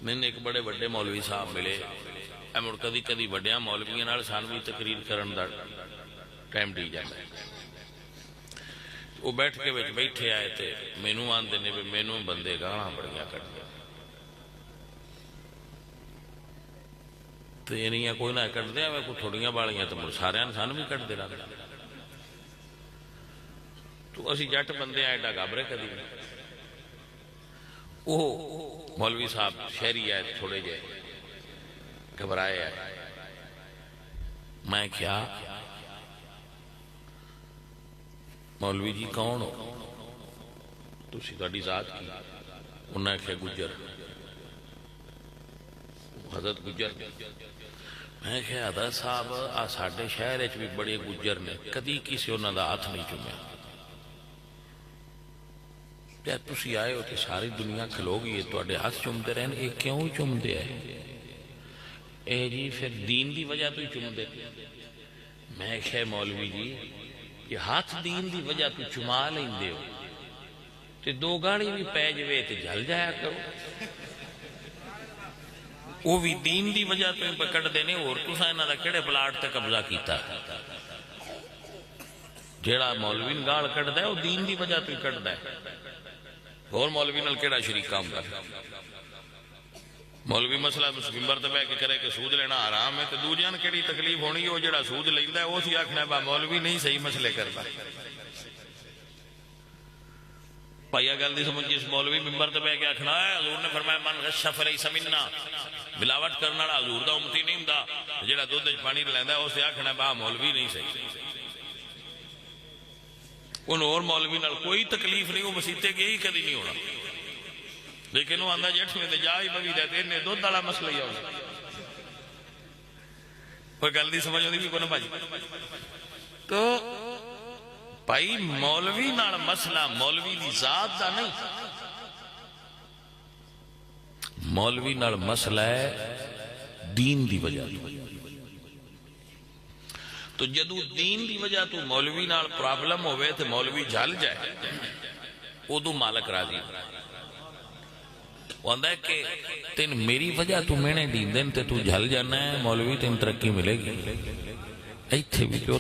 ਮੈਨੂੰ ਇੱਕ ਬੜੇ ਵੱਡੇ ਮੌਲਵੀ ਸਾਹਿਬ ਮਿਲੇ। ਇਹ ਮੁੜ ਕਦੀ ਕਦੀ ਵੱਡਿਆਂ ਮੌਲਵੀਆਂ ਨਾਲ ਸਾਨੂੰ ਵੀ ਤਕਰੀਰ ਕਰਨ ਦਾ ਟਾਈਮ ਡੀ ਜਾਂਦਾ। ਉਹ ਬੈਠ ਕੇ ਵਿੱਚ ਬੈਠੇ ਆਏ ਤੇ ਮੈਨੂੰ ਆਂਦੇ ਨੇ ਵੀ ਮੈਨੂੰ ਬੰਦੇ ਗਾਲਾਂ ਬੜੀਆਂ ਕੱਢਦੇ ਤੇ ਇੰਨੀਆਂ ਕੋਈ ਨਾ ਕੱਢਦੇ ਐਵੇਂ ਕੋਈ ਥੋੜੀਆਂ ਵਾਲੀਆਂ ਤੇ ਮੁੜ ਸਾਰਿਆਂ ਨੇ ਸਾਨੂੰ ਵੀ ਕੱਢਦੇ ਰਹਿੰਦੇ। ਤੋ ਅਸੀਂ ਜੱਟ ਬੰਦੇ ਆ, ਐਡਾ ਘਾਬਰੇ ਕਦੀ ਨਹੀਂ। ਉਹ ਮੌਲਵੀ ਸਾਹਿਬ ਸ਼ਹਿਰੀ ਆਏ, ਥੋੜੇ ਜਿਹੇ ਘਬਰਾਏ ਆਏ। ਮੈਂ ਕਿਹਾ ਮੌਲਵੀ ਜੀ ਕੌਣ ਹੋ ਤੁਸੀਂ, ਤੁਹਾਡੀ ਜ਼ਾਤ ਕੀ? ਉਹਨਾਂ ਆਖਿਆ ਗੁੱਜਰ, ਹਜ਼ਰਤ ਗੁੱਜਰ। ਮੈਂ ਕਿਹਾ ਹਜ਼ਰਤ ਸਾਹਿਬ ਆ ਸਾਡੇ ਸ਼ਹਿਰ ਵਿੱਚ ਵੀ ਬੜੇ ਗੁੱਜਰ ਨੇ, ਕਦੀ ਕਿਸੇ ਉਹਨਾਂ ਦਾ ਹੱਥ ਨਹੀਂ ਚੁੰਮਿਆ। ਜਦ ਤੁਸੀਂ ਆਏ ਹੋ ਤੇ ਸਾਰੀ ਦੁਨੀਆ ਖਲੋ ਗਈ ਹੈ, ਤੁਹਾਡੇ ਹੱਥ ਚੁੰਮਦੇ ਰਹਿਣ, ਇਹ ਕਿਉਂ ਚੁੰਮਦੇ ਹੈ? ਇਹ ਜੀ ਫਿਰ ਦੀਨ ਦੀ ਵਜ੍ਹਾ ਤੋਂ ਹੀ ਚੁੰਮਦੇ। ਮੈਂ ਕਿਹਾ ਮੌਲਵੀ ਜੀ کہ ہاتھ دین دی وجہ تو چما لیندے ہو تے دو گاڑی بھی پے جوے تے جل جایا کرو، وہ بھی دین دی وجہ تو ہی پکڑ دینے۔ اور تساں انہاں دا کیڑے پلاٹ تے قبضہ کیتا؟ جیڑا مولوی گال کڈدا ہے وہ دین دی وجہ تو ہی کڈدا ہے، اور مولوی نال کیڑا شریک کام کر؟ مولوی مسئلہ ممبر تے بیٹھ کے کرے کہ سود لینا حرام ہے تے دوجیاں نوں کیڑی تکلیف ہونی ہے؟ وہ جڑا سود لیندا ہے وہ سی آکھنا با مولوی نہیں صحیح مسئلے کردا۔ بھائی گل دی سمجھ، جس مولوی ممبر تے بیٹھ کے آکھنا ہے حضور نے فرمایا من غش فلیس منا، ملاوٹ کرن والا حضور دا امتی نہیں ہوندا، جڑا دودھ وچ پانی لیندا ہے اس سے آکھنا با مولوی نہیں صحیح۔ انہوں اور مولوی نال کوئی تکلیف نہیں، وہ مسیتے گئے ہی کدی نہیں ہونا، لیکن وہ آندہ جیٹھ میں دے جا ہی بوی دے تیرنے دو دالا مسئلہ ہی ہوگا۔ کوئی گل دی سمجھ ہوندی بھی کوئی نہ بھائی؟ تو بھائی مولوی نال مسئلہ مولوی دی ذات دا نہیں، مولوی نال مسئلہ ہے دین دی وجہ۔ تو جدو دین دی وجہ تو مولوی نال پرابلم ہوئے تو مولوی جھل جائے، ادو مالک راضی وہ آندہ ہے کہ تین میری وجہ تو میں نے دین دین تے تو جھل جانا ہے، مولوی تین ترقی ملے گی، ایتھے بھی تو